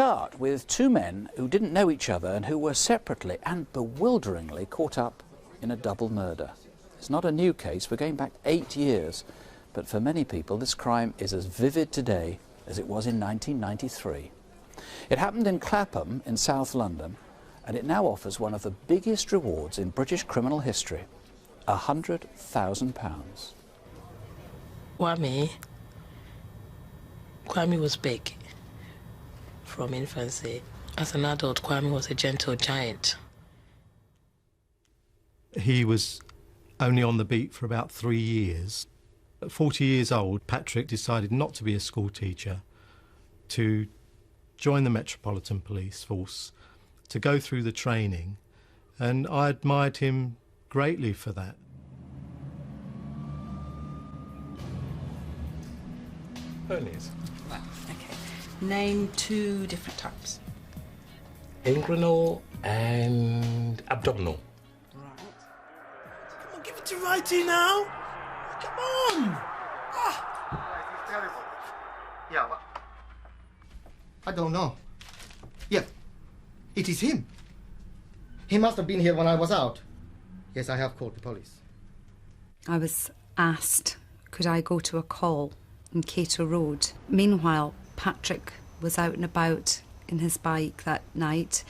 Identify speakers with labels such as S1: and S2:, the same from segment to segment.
S1: start with two men who didn't know each other and who were separately and bewilderingly caught up in a double murder. It's not a new case, we're going back 8 years, but for many people this crime is as vivid today as it was in 1993. It happened in Clapham in South London, and it now offers one of the biggest rewards in British criminal history, £100,000.
S2: Kwame was big from infancy. As an adult, Kwame was a gentle giant.
S3: He was only on the beat for about 3 years. At 40 years old, Patrick decided not to be a school teacher, to join the Metropolitan Police Force, to go through the training, and I admired him greatly for that.
S4: Hernias.
S5: Right, okay. Name 2 different types.
S4: Inguinal and abdominal.
S5: Right.
S6: Come on, give it to Righty now. Come on.
S7: Yeah, well, I don't know. Yeah, it is him. He must have been here when I was out. Yes, I have called the police.
S8: I was asked, could I go to a call in Cato Road? Meanwhile, Patrick was out and about in his bike that night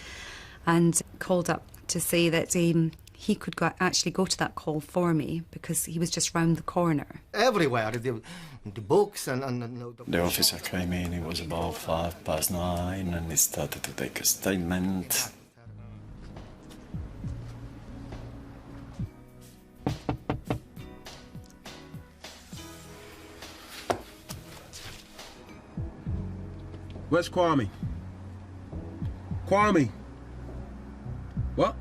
S8: and called up to say that he could actually go to that call for me because he was just round the corner.
S7: Everywhere, the books and
S9: The officer came in, it was about 9:05, and he started to take a statement.
S6: Where's Kwame? Kwame? What?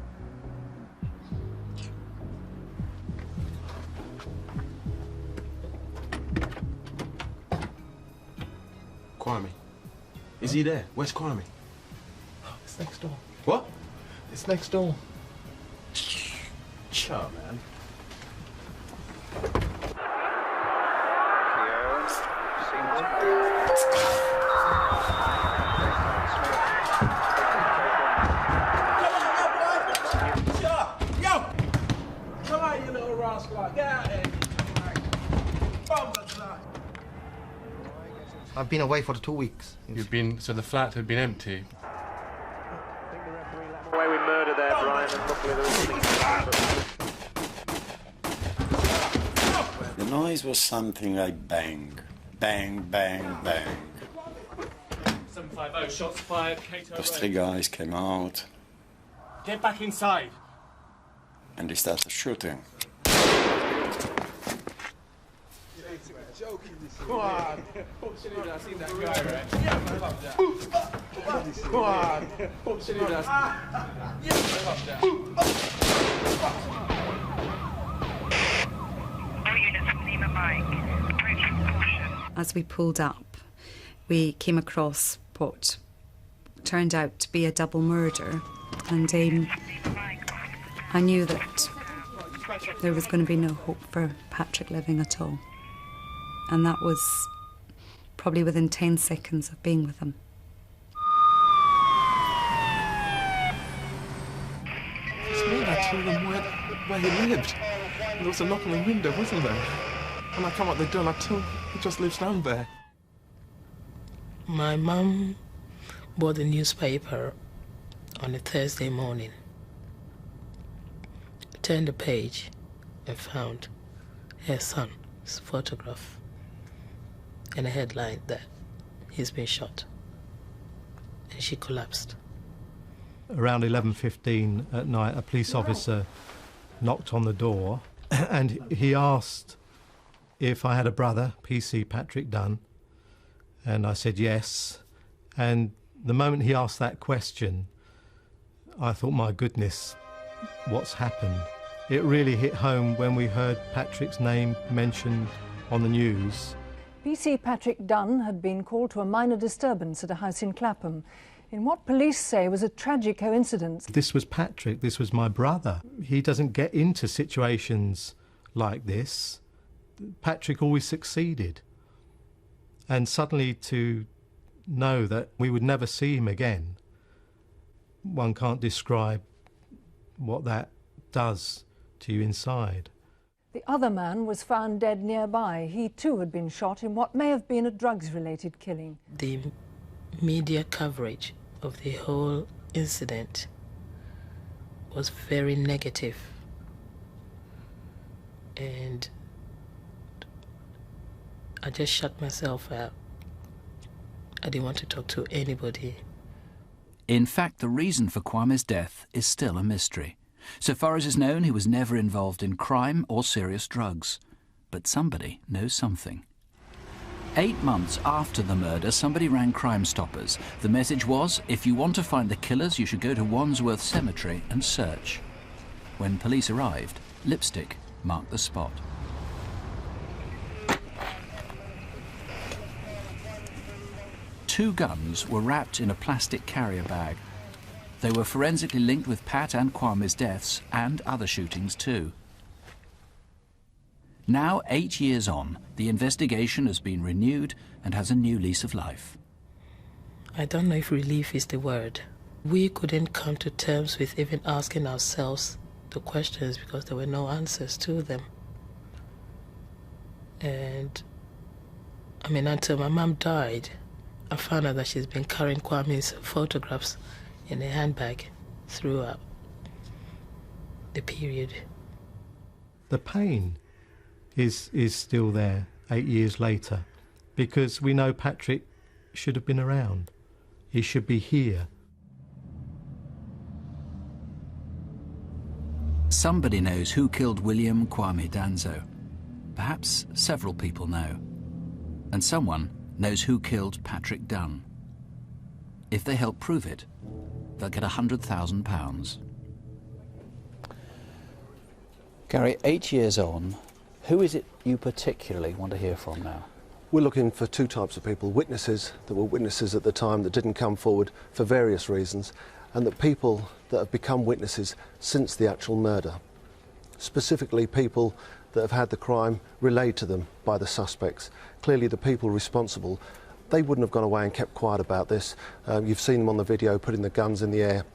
S6: Kwame. Is he there? Where's Kwame?
S4: It's next door.
S6: What?
S4: It's next door.
S6: Sure, man.
S7: I've been away for 2 weeks.
S4: You've been, so the flat had been empty.
S10: The way we murdered there, Brian, and luckily there was
S9: The noise was something like bang, bang, bang, bang.
S10: 750, shots fired, Cato
S9: Those 3 guys came out
S10: Get back inside.
S9: and they started shooting.
S10: Come on. I seen that guy, right? Yeah, I love that. Come on.
S8: As we pulled up, we came across what turned out to be a double murder, and I knew that there was going to be no hope for Patrick living at all. And that was probably within 10 seconds of being with him.
S4: It's me. I told them where he lived. There was a knock on the window, wasn't there? When I come out the door, I told him he just lives down there.
S2: My mum bought the newspaper on a Thursday morning, turned the page and found her son's photograph and a headline that he's been shot. And she collapsed.
S3: Around 11:15 at night, a police officer knocked on the door and he asked if I had a brother, PC Patrick Dunne, and I said yes. And the moment he asked that question, I thought, my goodness, what's happened? It really hit home when we heard Patrick's name mentioned on the news.
S11: PC Patrick Dunne had been called to a minor disturbance at a house in Clapham in what police say was a tragic coincidence.
S3: This was Patrick, this was my brother. He doesn't get into situations like this. Patrick always succeeded. And suddenly to know that we would never see him again. One can't describe what that does to you inside.
S11: The other man was found dead nearby. He too had been shot in what may have been a drugs-related killing.
S2: The media coverage of the whole incident was very negative, and I just shut myself out. I didn't want to talk to anybody.
S1: In fact, the reason for Kwame's death is still a mystery. So far as is known, he was never involved in crime or serious drugs. But somebody knows something. 8 months after the murder, somebody rang Crime Stoppers. The message was, if you want to find the killers, you should go to Wandsworth Cemetery and search. When police arrived, lipstick marked the spot. Two guns were wrapped in a plastic carrier bag. They were forensically linked with Pat and Kwame's deaths and other shootings too. Now, 8 years on, the investigation has been renewed and has a new lease of life.
S2: I don't know if relief is the word. We couldn't come to terms with even asking ourselves the questions because there were no answers to them. And, I mean, until my mom died, I found out that she's been carrying Kwame's photographs in a handbag throughout the period.
S3: The pain is still there 8 years later, because we know Patrick should have been around. He should be here.
S1: Somebody knows who killed William Kwame Danso. Perhaps several people know. And someone knows who killed Patrick Dunne. If they help prove it, they'll get £100,000. Gary, 8 years on, who is it you particularly want to hear from now?
S12: We're looking for two types of people: witnesses that were witnesses at the time that didn't come forward for various reasons, and the people that have become witnesses since the actual murder. Specifically people that have had the crime relayed to them by the suspects. Clearly the people responsible, they wouldn't have gone away and kept quiet about this. You've seen them on the video putting the guns in the air,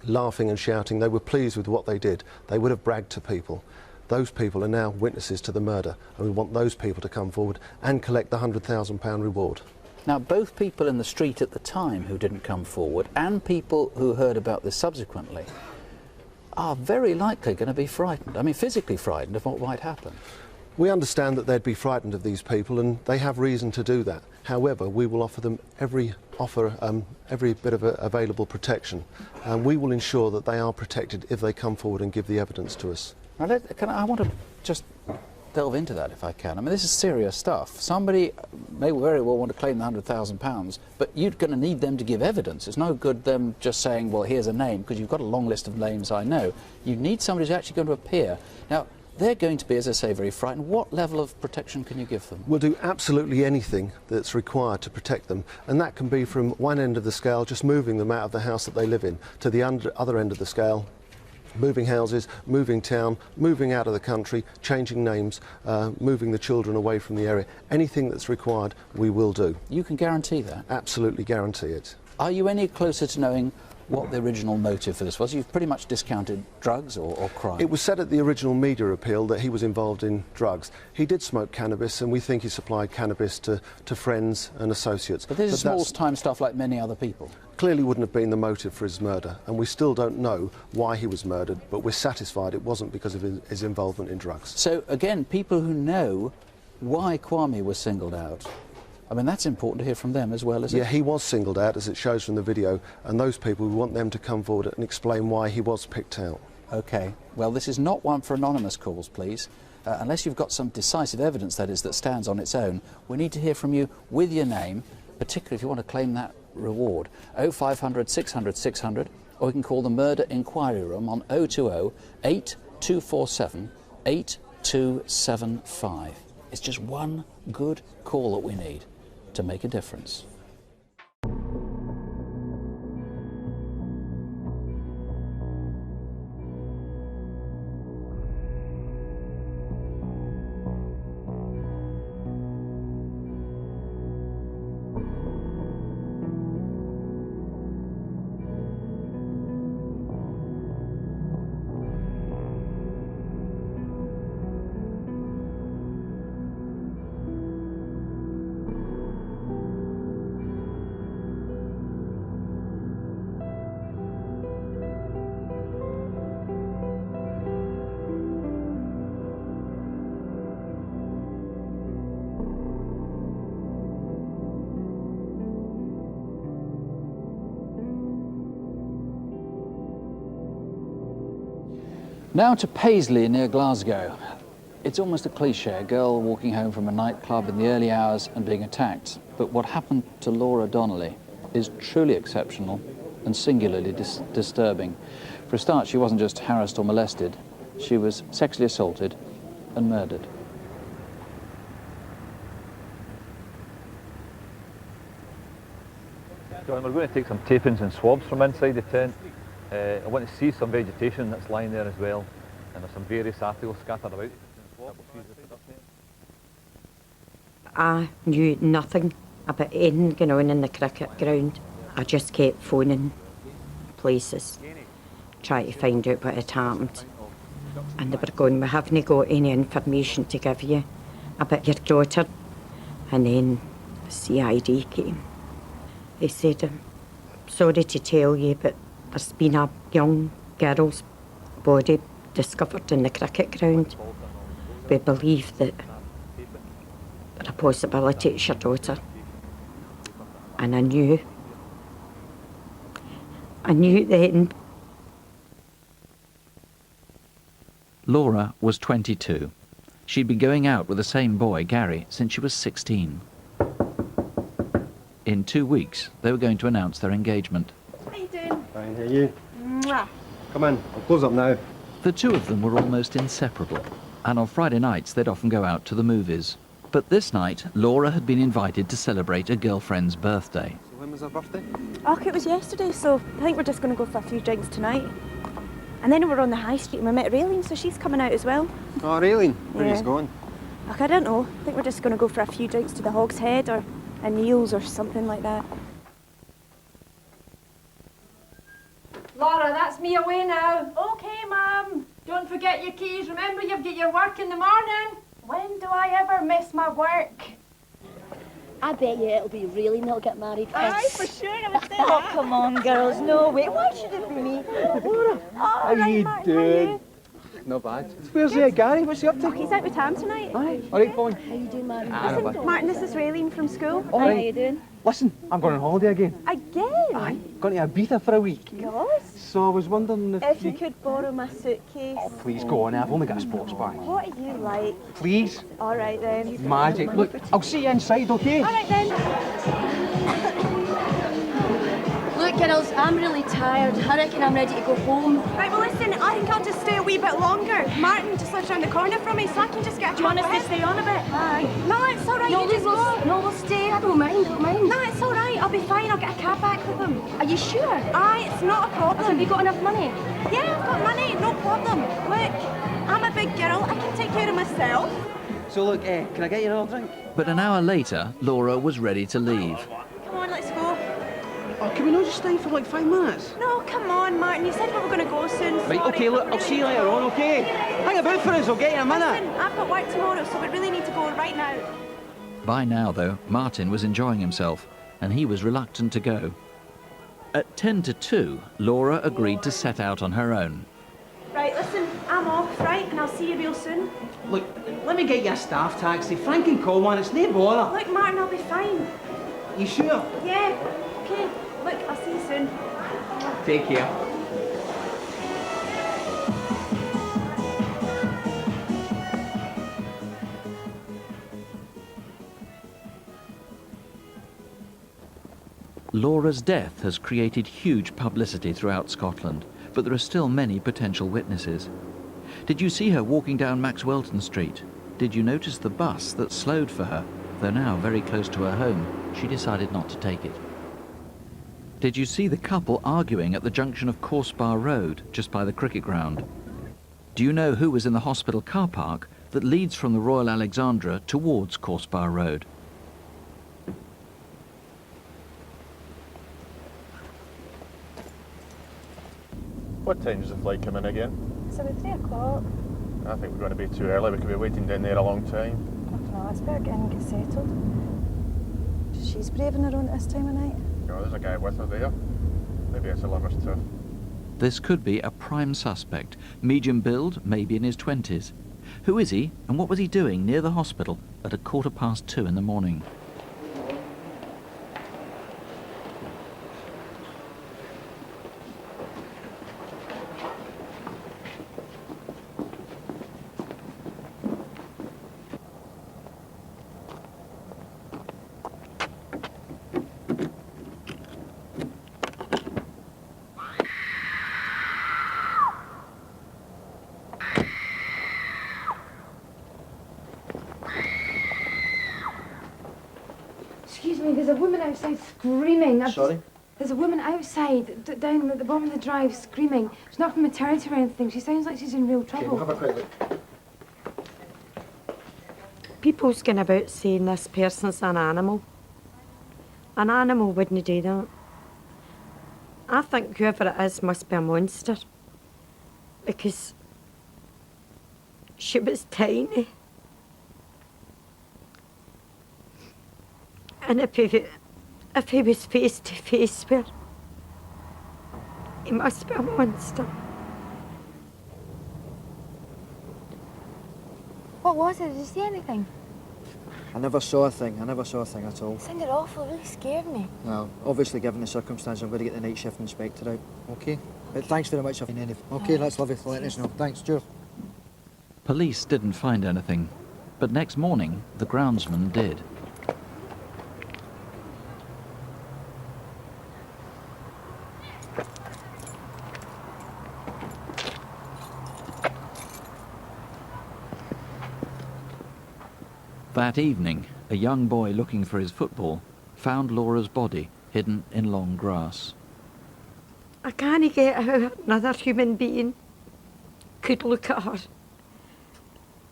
S12: laughing and shouting. They were pleased with what they did. They would have bragged to people. Those people are now witnesses to the murder, and we want those people to come forward and collect the £100,000 reward.
S1: Now, both people in the street at the time who didn't come forward and people who heard about this subsequently are very likely going to be frightened, I mean physically frightened of what might happen.
S12: We understand that they'd be frightened of these people, and they have reason to do that. However, we will offer them every bit of available protection, and we will ensure that they are protected if they come forward and give the evidence to us.
S1: Now, I want to just delve into that if I can. I mean, this is serious stuff. Somebody may very well want to claim the £100,000, but you're going to need them to give evidence. It's no good them just saying, well, here's a name, because you've got a long list of names I know. You need somebody who's actually going to appear. Now, they're going to be, as I say, very frightened. What level of protection can you give them?
S12: We'll do absolutely anything that's required to protect them, and that can be from one end of the scale, just moving them out of the house that they live in, to the other end of the scale, moving houses, moving town, moving out of the country, changing names, moving the children away from the area. Anything that's required, we will do.
S1: You can guarantee that?
S12: Absolutely guarantee it.
S1: Are you any closer to knowing what the original motive for this was? You've pretty much discounted drugs or crime.
S12: It was said at the original media appeal that he was involved in drugs. He did smoke cannabis, and we think he supplied cannabis to friends and associates.
S1: But this is small-time stuff like many other people.
S12: Clearly wouldn't have been the motive for his murder, and we still don't know why he was murdered, but we're satisfied it wasn't because of his involvement in drugs.
S1: So, again, people who know why Kwame was singled out, I mean, that's important to hear from them as well, isn't it?
S12: Yeah, he was singled out, as it shows from the video, and those people, we want them to come forward and explain why he was picked out.
S1: OK. Well, this is not one for anonymous calls, please. Unless you've got some decisive evidence, that is, that stands on its own, we need to hear from you with your name, particularly if you want to claim that reward. 0500 600 600, or you can call the Murder Inquiry Room on 020 8247 8275. It's just one good call that we need to make a difference. Now to Paisley near Glasgow. It's almost a cliche, a girl walking home from a nightclub in the early hours and being attacked. But what happened to Laura Donnelly is truly exceptional and singularly disturbing. For a start, she wasn't just harassed or molested, she was sexually assaulted and murdered.
S13: John, we're going to take some tapings and swabs from inside the tent. I want to see some vegetation that's lying there as well, and there's some various articles scattered about.
S14: I knew nothing about anything going on in the cricket ground. I just kept phoning places, trying to find out what had happened. And they were going, we haven't got any information to give you about your daughter. And then the CID came. They said, I'm sorry to tell you, but there's been a young girl's body discovered in the cricket ground. We believe that there's a possibility it's your daughter. And I knew then.
S1: Laura was 22. She'd been going out with the same boy, Gary, since she was 16. In 2 weeks, they were going to announce their engagement.
S15: How you doing?
S16: Fine, how are you?
S15: Mwah.
S16: Come in, I'll close up now.
S1: The two of them were almost inseparable, and on Friday nights they'd often go out to the movies. But this night, Laura had been invited to celebrate a girlfriend's birthday.
S16: So when was her birthday?
S15: Oh, it was yesterday, so I think we're just going to go for a few drinks tonight. And then we were on the high street and we met Raylene, so she's coming out as well.
S16: Oh, Raylene, where
S15: Yeah.
S16: are you going?
S15: Look, I don't know. I think we're just going to go for a few drinks to the Hog's Head or a Neil's or something like that.
S17: Laura, that's me away now.
S15: Okay, Mum.
S17: Don't forget your keys. Remember, you've got your work in the morning.
S15: When do I ever miss my work?
S18: I bet you it'll be Raylene that'll get married first.
S15: Aye, for sure, I would say
S18: Oh,
S15: that.
S18: come on, girls, no way. Why should it be me?
S15: How
S16: you doing? Not bad. Where's Gary? What's he up to?
S15: Oh, he's out with Tam tonight.
S16: Aye. All right, fine.
S18: How you doing, Martin?
S15: Listen, Martin, this is Raylene from school.
S16: All
S18: How
S16: right.
S18: you doing?
S16: Listen, I'm going on holiday again.
S15: Again?
S16: Aye, going to Ibiza for a week.
S15: Gosh.
S16: So I was wondering
S15: If you could borrow my suitcase.
S16: Oh, please go on, I've only got a sports bag.
S15: What are you like?
S16: Please.
S15: All right then.
S16: Magic. Look, I'll see you inside, okay?
S15: All right then.
S18: Look, girls, I'm really tired. I reckon I'm ready to go home.
S15: Right, well listen, I think I'll just stay a wee bit longer. Martin just lives around the corner from me, so I can just get a
S18: Do you want us
S15: cab
S18: to
S15: with
S18: stay
S15: him.
S18: on a bit?
S15: Aye. No, it's all right,
S18: No,
S15: you just go.
S18: no, we'll stay. I don't mind,
S15: No, it's all right, I'll be fine. I'll get a cab back with him.
S18: Are you sure?
S15: Aye, it's not a problem.
S18: Have you got enough money?
S15: Yeah, I've got money, no problem. Look, I'm a big girl, I can take care of myself.
S16: So look, can I get you another drink?
S1: But an hour later, Laura was ready to leave.
S15: Come on, let's go.
S16: Oh, can we not just stay for like 5 minutes?
S15: No, come on, Martin, you said we were going to go soon.
S16: Right,
S15: Sorry,
S16: okay, look,
S15: I'm
S16: I'll
S15: really
S16: see you later on, okay? Hang about for us, I'll get you in a minute.
S15: Listen, I've got work tomorrow, so we really need to go right now.
S1: By now, though, Martin was enjoying himself, and he was reluctant to go. At 10 to 2, Laura agreed to set out on her own.
S15: Right, listen, I'm off, right, and I'll see you real soon.
S16: Look, let me get you a staff taxi. Frank can call one, it's no bother.
S15: Look, Martin, I'll be fine.
S16: You sure?
S15: Yeah, okay. Look, I'll see you soon.
S16: Take care.
S1: Laura's death has created huge publicity throughout Scotland, but there are still many potential witnesses. Did you see her walking down Maxwelton Street? Did you notice the bus that slowed for her? Though now very close to her home, she decided not to take it. Did you see the couple arguing at the junction of Coursebar Road, just by the cricket ground? Do you know who was in the hospital car park that leads from the Royal Alexandra towards Coursebar Road?
S19: What time does the flight come in again?
S11: It's about 3 o'clock.
S19: I think we're going to be too early. We could be waiting down there a long time.
S11: I don't know, it's better get in and get settled. She's braving her own at this time of night.
S19: You know, there's a guy with her there. Maybe it's a lover's too.
S1: This could be a prime suspect, medium build, maybe in his 20s. Who is he, and what was he doing near the hospital at 2:15 in the morning?
S17: me, there's a woman outside screaming.
S20: Sorry?
S17: There's a woman outside, down at the bottom of the drive, screaming. She's not from maternity or anything. She sounds like she's in real trouble.
S20: Okay, we'll have a quick look.
S14: People's going about saying this person's an animal. An animal wouldn't do that. I think whoever it is must be a monster. Because she was tiny. And if he was face to face with her, he must be a monster.
S17: What was it? Did you see anything?
S20: I never saw a thing. I never saw a thing at all.
S17: It sounded awful. It really scared me.
S20: Well, obviously, given the circumstances, I'm going to get the night shift inspector out. Okay? But thanks very much for any. Okay, that's lovely for letting us know. Thanks, cheers.
S1: Police didn't find anything, but next morning, the groundsman did. That evening, a young boy looking for his football found Laura's body hidden in long grass.
S14: I can't get how another human being could look at her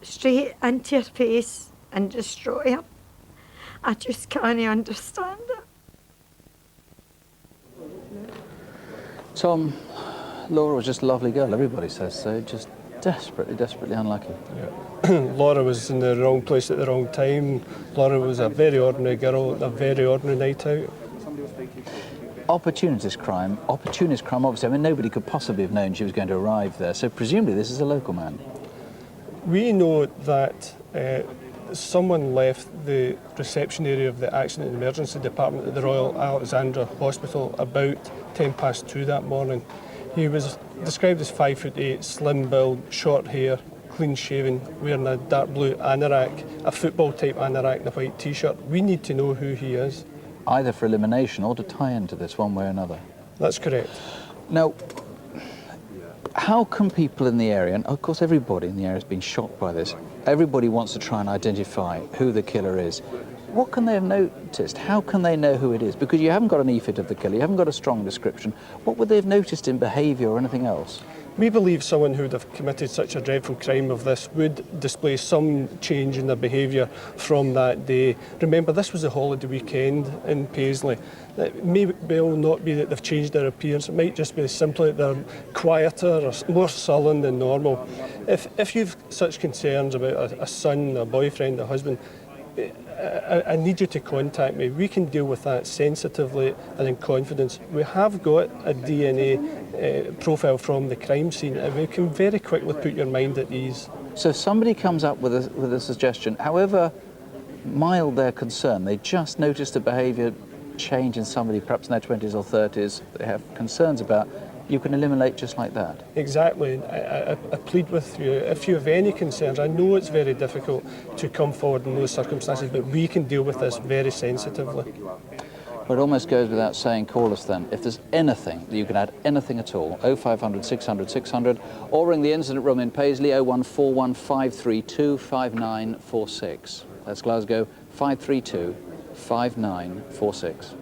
S14: straight into her face and destroy her. I just can't understand it.
S1: Tom, Laura was just a lovely girl, everybody says so, just desperately, desperately unlucky.
S21: Yeah. Laura was in the wrong place at the wrong time. Laura was a very ordinary girl, a very ordinary night out.
S1: Opportunist crime, obviously, I mean, nobody could possibly have known she was going to arrive there, so presumably this is a local man.
S21: We know that someone left the reception area of the Accident and Emergency Department at the Royal Alexandra Hospital about 2:10 that morning. He was described as 5'8", slim build, short hair, clean shaven, wearing a dark blue anorak, a football type anorak and a white t-shirt. We need to know who he is.
S1: Either for elimination or to tie into this one way or another.
S21: That's correct.
S1: Now, how can people in the area, and of course everybody in the area has been shocked by this, everybody wants to try and identify who the killer is. What can they have noticed? How can they know who it is? Because you haven't got an e-fit of the killer, you haven't got a strong description. What would they have noticed in behaviour or anything else?
S21: We believe someone who would have committed such a dreadful crime of this would display some change in their behaviour from that day. Remember, this was a holiday weekend in Paisley. It may well not be that they've changed their appearance, it might just be simply that they're quieter or more sullen than normal. If you've such concerns about a son, a boyfriend, a husband, I need you to contact me. We can deal with that sensitively and in confidence. We have got a DNA profile from the crime scene and we can very quickly put your mind at ease.
S1: So if somebody comes up with a suggestion, however mild their concern, they just noticed a behaviour change in somebody perhaps in their 20s or 30s they have concerns about, you can eliminate just like that?
S21: Exactly. I plead with you, if you have any concerns, I know it's very difficult to come forward in those circumstances, but we can deal with this very sensitively.
S1: Well, it almost goes without saying, call us then. If there's anything that you can add, anything at all, 0500 600 600, or ring the incident room in Paisley, 0141 532 5946. That's Glasgow, 532 5946.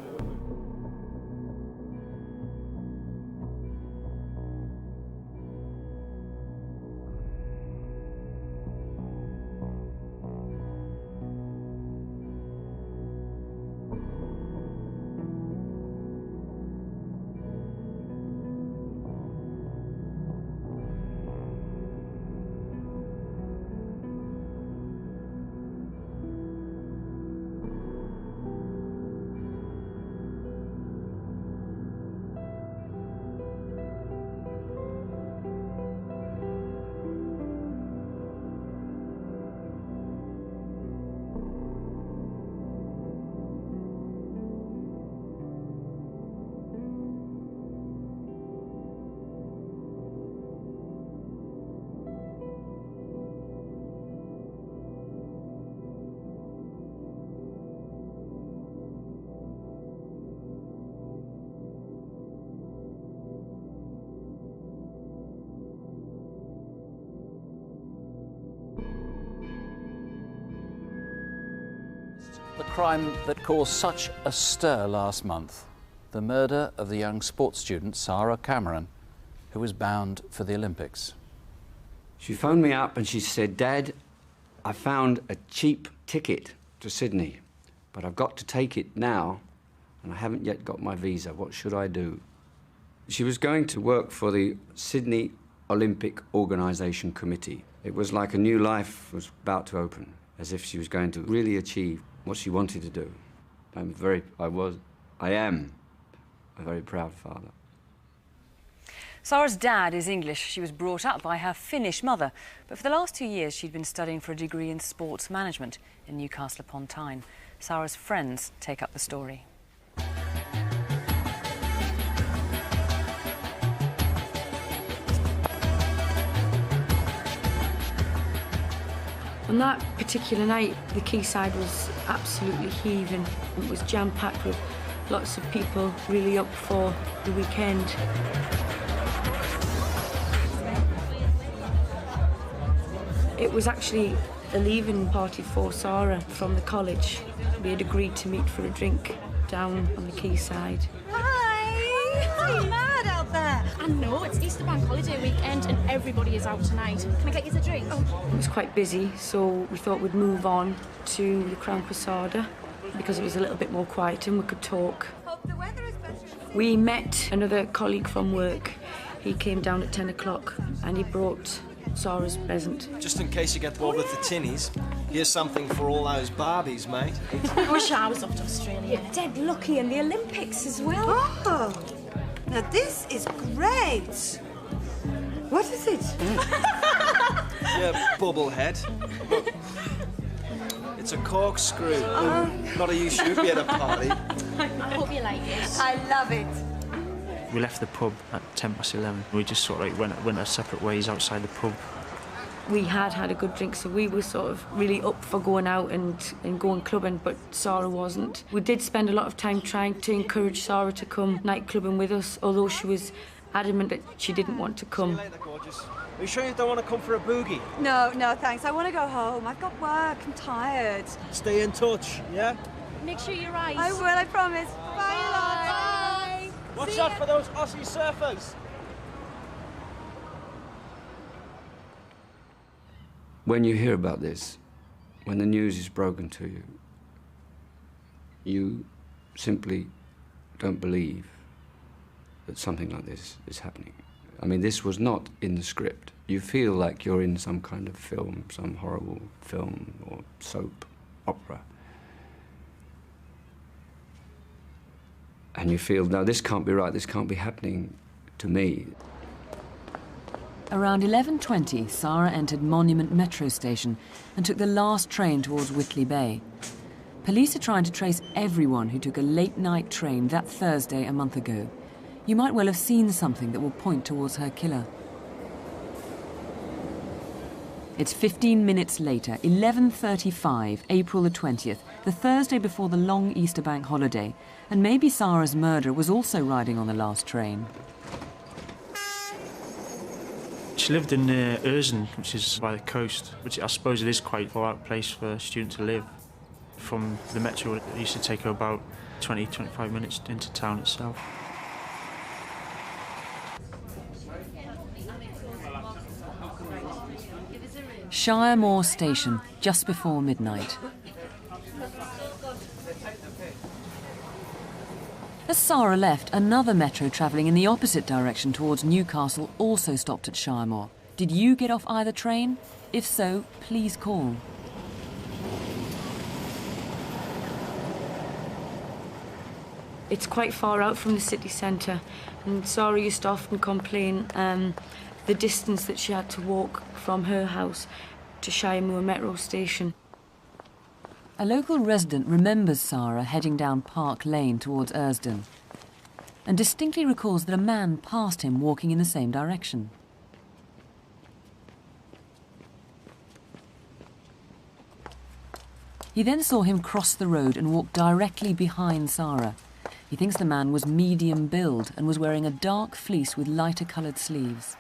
S1: The crime that caused such a stir last month, the murder of the young sports student Sara Cameron, who was bound for the Olympics.
S5: She phoned me up and she said, "Dad, I found a cheap ticket to Sydney, but I've got to take it now and I haven't yet got my visa. What should I do?" She was going to work for the Sydney Olympic Organisation Committee. It was like a new life was about to open, as if she was going to really achieve what she wanted to do. I am a very proud father.
S22: Sara's dad is English. She was brought up by her Finnish mother. But for the last 2 years, she'd been studying for a degree in sports management in Newcastle upon Tyne. Sara's friends take up the story.
S23: On that particular night, the quayside was absolutely heaving. It was jam-packed with lots of people really up for the weekend. It was actually a leaving party for Sara from the college. We had agreed to meet for a drink down on the quayside.
S24: Hi! Are you mad out there?
S25: I know, it's Easter bank holiday weekend and everybody is out tonight. Can I get you a drink? Oh.
S23: It was quite busy, so we thought we'd move on to the Crown Posada because it was a little bit more quiet and we could talk.
S24: Hope the weather is better.
S23: We met another colleague from work. He came down at 10 o'clock and he brought Sara's present.
S26: Just in case you get bored with the tinnies, here's something for all those Barbies, mate.
S25: I wish I was off to Australia.
S24: You're dead lucky in the Olympics as well. Oh, now this is great. What is it?
S26: Yeah, bubblehead. Look, it's a corkscrew. Not a you should be at a party.
S25: I hope you like it.
S24: I love it.
S27: We left the pub at 11:10. We just sort of like went our separate ways outside the pub.
S23: We had a good drink, so we were sort of really up for going out and going clubbing, but Sara wasn't. We did spend a lot of time trying to encourage Sara to come night clubbing with us, although she was adamant that she didn't want to come.
S26: See you later, gorgeous. Are you sure you don't want to come for a boogie?
S24: No, thanks. I want to go home. I've got work. I'm tired.
S26: Stay in touch, yeah?
S25: Make sure you're right.
S24: I will, I promise. Bye, love.
S25: Bye.
S26: Watch out for those Aussie surfers.
S5: When you hear about this, when the news is broken to you, you simply don't believe that something like this is happening. I mean, this was not in the script. You feel like you're in some kind of film, some horrible film or soap opera. And you feel, no, this can't be right, this can't be happening to me.
S22: Around 11:20, Sara entered Monument Metro Station and took the last train towards Whitley Bay. Police are trying to trace everyone who took a late-night train that Thursday a month ago. You might well have seen something that will point towards her killer. It's 15 minutes later, 11:35, April the 20th, the Thursday before the long Easter bank holiday, and maybe Sara's murderer was also riding on the last train.
S27: She lived in Erzin, which is by the coast, which I suppose it is quite a far-out place for a student to live. From the metro, it used to take her about 20-25 minutes into town itself.
S22: Shiremore Station, just before midnight. As Sara left, another metro travelling in the opposite direction towards Newcastle also stopped at Shiremore. Did you get off either train? If so, please call.
S23: It's quite far out from the city centre, and Sara used to often complain the distance that she had to walk from her house to Shiremore Metro Station.
S22: A local resident remembers Sara heading down Park Lane towards Ersden and distinctly recalls that a man passed him walking in the same direction. He then saw him cross the road and walk directly behind Sara. He thinks the man was medium build and was wearing a dark fleece with lighter coloured sleeves.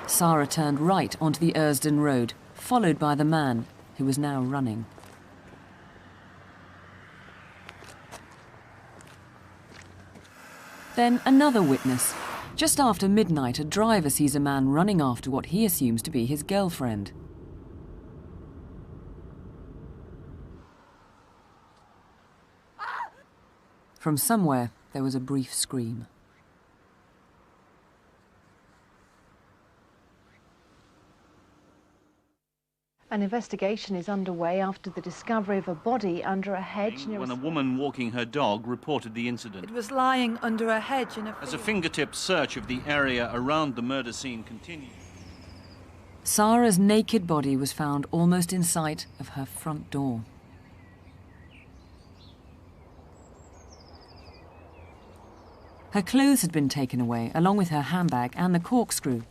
S22: Sara turned right onto the Ersden Road, followed by the man, who was now running. Then another witness. Just after midnight, a driver sees a man running after what he assumes to be his girlfriend. From somewhere, there was a brief scream.
S11: An investigation is underway after the discovery of a body under a hedge near
S2: when a woman walking her dog reported the incident.
S4: It was lying under a hedge in a field.
S2: As a fingertip search of the area around the murder scene continued.
S22: Sara's naked body was found almost in sight of her front door. Her clothes had been taken away, along with her handbag and the corkscrew.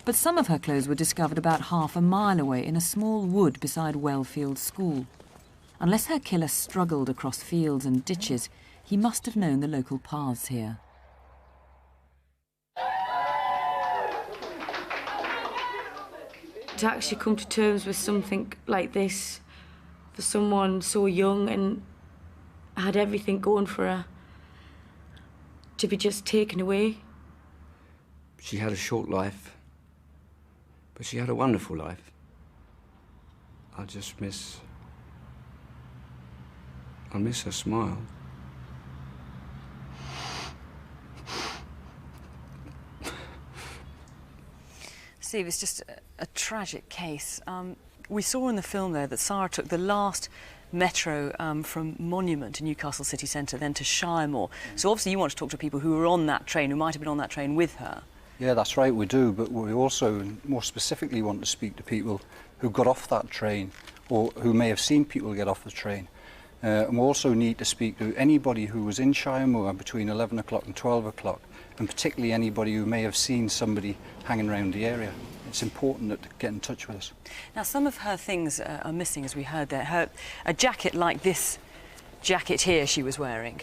S22: But some of her clothes were discovered about half a mile away in a small wood beside Wellfield School. Unless her killer struggled across fields and ditches, he must have known the local paths here.
S23: To actually come to terms with something like this, for someone so young and had everything going for her, to be just taken away.
S5: She had a short life, but she had a wonderful life. I'll miss her smile.
S22: Steve, it's just a tragic case. We saw in the film there that Sara took the last metro from Monument to Newcastle city centre, then to Shiremore. So obviously you want to talk to people who were on that train, who might have been on that train with her.
S6: Yeah, that's right, we do, but we also more specifically want to speak to people who got off that train or who may have seen people get off the train. And we also need to speak to anybody who was in Shiremore between 11 o'clock and 12 o'clock, and particularly anybody who may have seen somebody hanging around the area. It's important to get in touch with us.
S22: Now, some of her things are missing, as we heard there. A jacket like this jacket here she was wearing.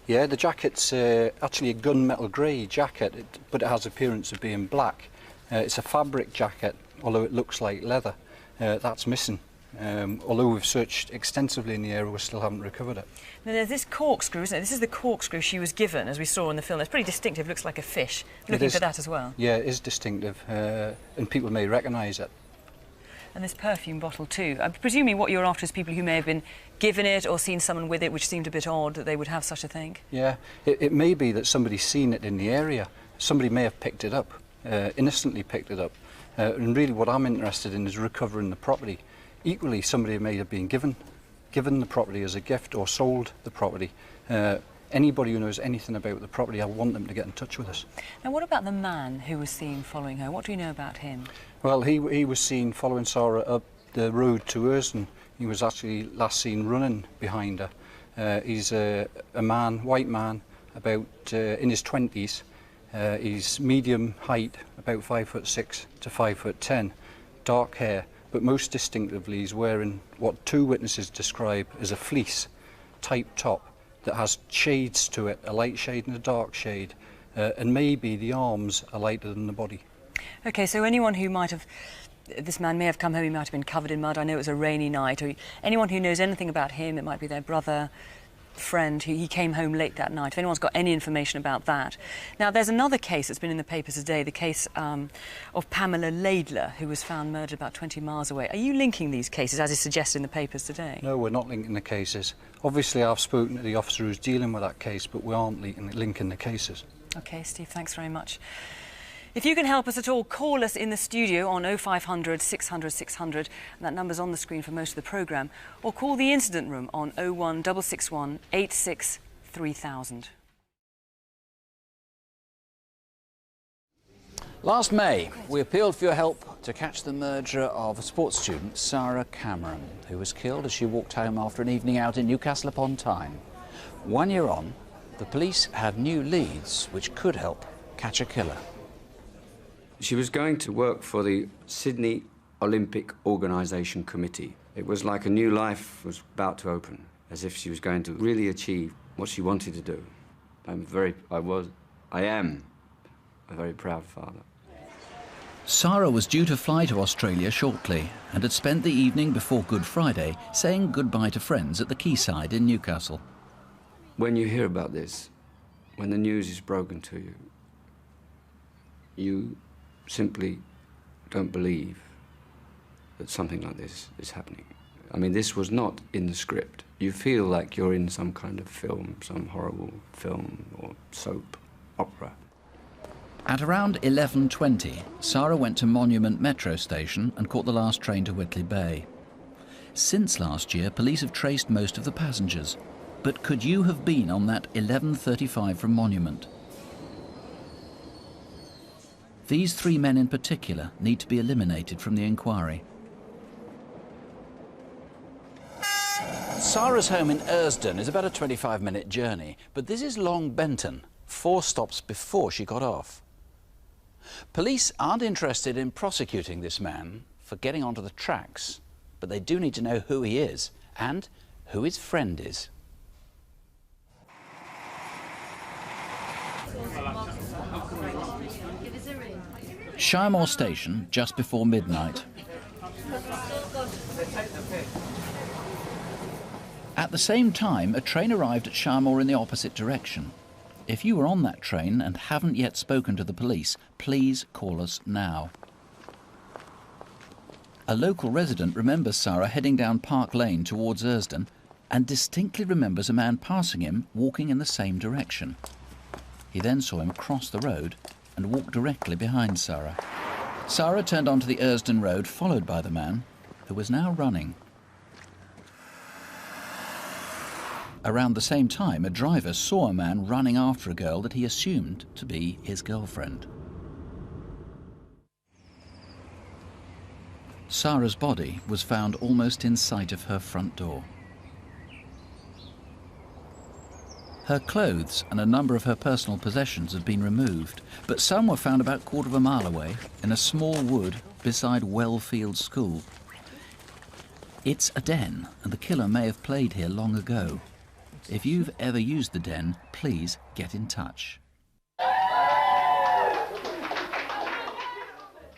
S6: Yeah, the jacket's actually a gunmetal grey jacket, but it has the appearance of being black. It's a fabric jacket, although it looks like leather. That's missing. Although we've searched extensively in the area, we still haven't recovered it.
S22: Now, there's this corkscrew, isn't it? This is the corkscrew she was given, as we saw in the film. It's pretty distinctive, looks like a fish. Looking for that as well.
S6: Yeah, it is distinctive, and people may recognise it.
S22: And this perfume bottle too. I'm presuming what you're after is people who may have been given it or seen someone with it, which seemed a bit odd that they would have such a thing.
S6: Yeah, it may be that somebody's seen it in the area. Somebody may have picked it up, innocently picked it up. And really what I'm interested in is recovering the property. Equally, somebody may have been given the property as a gift or sold the property. Anybody who knows anything about the property, I want them to get in touch with us.
S22: Now, what about the man who was seen following her? What do you know about him?
S6: Well, he was seen following Sara up the road to Ersden. He was actually last seen running behind her. He's a man, white man, about in his 20s. He's medium height, about 5'6" to 5'10", dark hair, but most distinctively he's wearing what two witnesses describe as a fleece type top that has shades to it, a light shade and a dark shade, and maybe the arms are lighter than the body.
S22: OK, so anyone who might have... This man may have come home, he might have been covered in mud, I know it was a rainy night, or anyone who knows anything about him, it might be their brother, friend, he came home late that night, if anyone's got any information about that. Now, there's another case that's been in the papers today, the case of Pamela Laidler, who was found murdered about 20 miles away. Are you linking these cases, as is suggested in the papers today?
S6: No, we're not linking the cases. Obviously, I've spoken to the officer who's dealing with that case, but we aren't linking the cases.
S22: OK, Steve, thanks very much. If you can help us at all, call us in the studio on 0500 600 600, and that number's on the screen for most of the programme, or call the incident room on 01661 86 3000.
S1: Last May, we appealed for your help to catch the murderer of a sports student, Sara Cameron, who was killed as she walked home after an evening out in Newcastle upon Tyne. 1 year on, the police have new leads which could help catch a killer.
S5: She was going to work for the Sydney Olympic Organisation Committee. It was like a new life was about to open, as if she was going to really achieve what she wanted to do. I am a very proud father.
S1: Sara was due to fly to Australia shortly and had spent the evening before Good Friday saying goodbye to friends at the quayside in Newcastle.
S5: When you hear about this, when the news is broken to you, you simply don't believe that something like this is happening. I mean, this was not in the script. You feel like you're in some kind of film, some horrible film or soap opera.
S1: At around 11:20, Sara went to Monument Metro Station and caught the last train to Whitley Bay. Since last year, police have traced most of the passengers. But could you have been on that 11:35 from Monument? These three men in particular need to be eliminated from the inquiry. Sara's home in Ersdon is about a 25-minute journey, but this is Long Benton, 4 stops before she got off. Police aren't interested in prosecuting this man for getting onto the tracks, but they do need to know who he is and who his friend is. Shiremore Station, just before midnight. At the same time, a train arrived at Shiremore in the opposite direction. If you were on that train and haven't yet spoken to the police, please call us now. A local resident remembers Sara heading down Park Lane towards Ersdon and distinctly remembers a man passing him walking in the same direction. He then saw him cross the road and walked directly behind Sara. Sara turned onto the Ersdon road, followed by the man, who was now running. Around the same time, a driver saw a man running after a girl that he assumed to be his girlfriend. Sara's body was found almost in sight of her front door. Her clothes and a number of her personal possessions have been removed, but some were found about a quarter of a mile away in a small wood beside Wellfield School. It's a den, and the killer may have played here long ago. If you've ever used the den, please get in touch.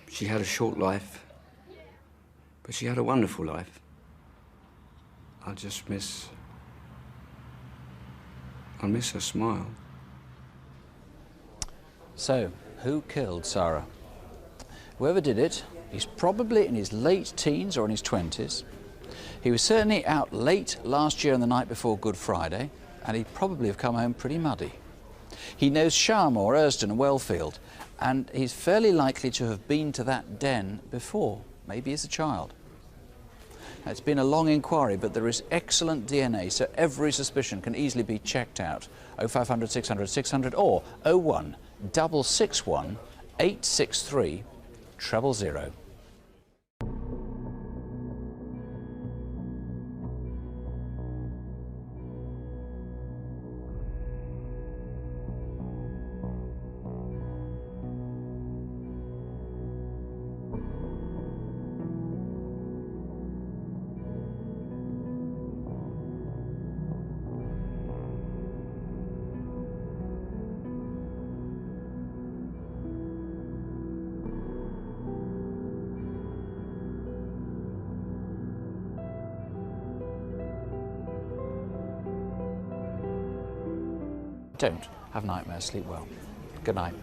S5: She had a short life, but she had a wonderful life. I'll miss her smile.
S1: So, who killed Sara? Whoever did it, he's probably in his late teens or in his 20s. He was certainly out late last year and the night before Good Friday, and he'd probably have come home pretty muddy. He knows Shiremore, Ersdon and Wellfield, and he's fairly likely to have been to that den before, maybe as a child. Now, it's been a long inquiry, but there is excellent DNA, so every suspicion can easily be checked out. 0500 600 600 or 01 661 863 000. Don't have nightmares, sleep well. Good night.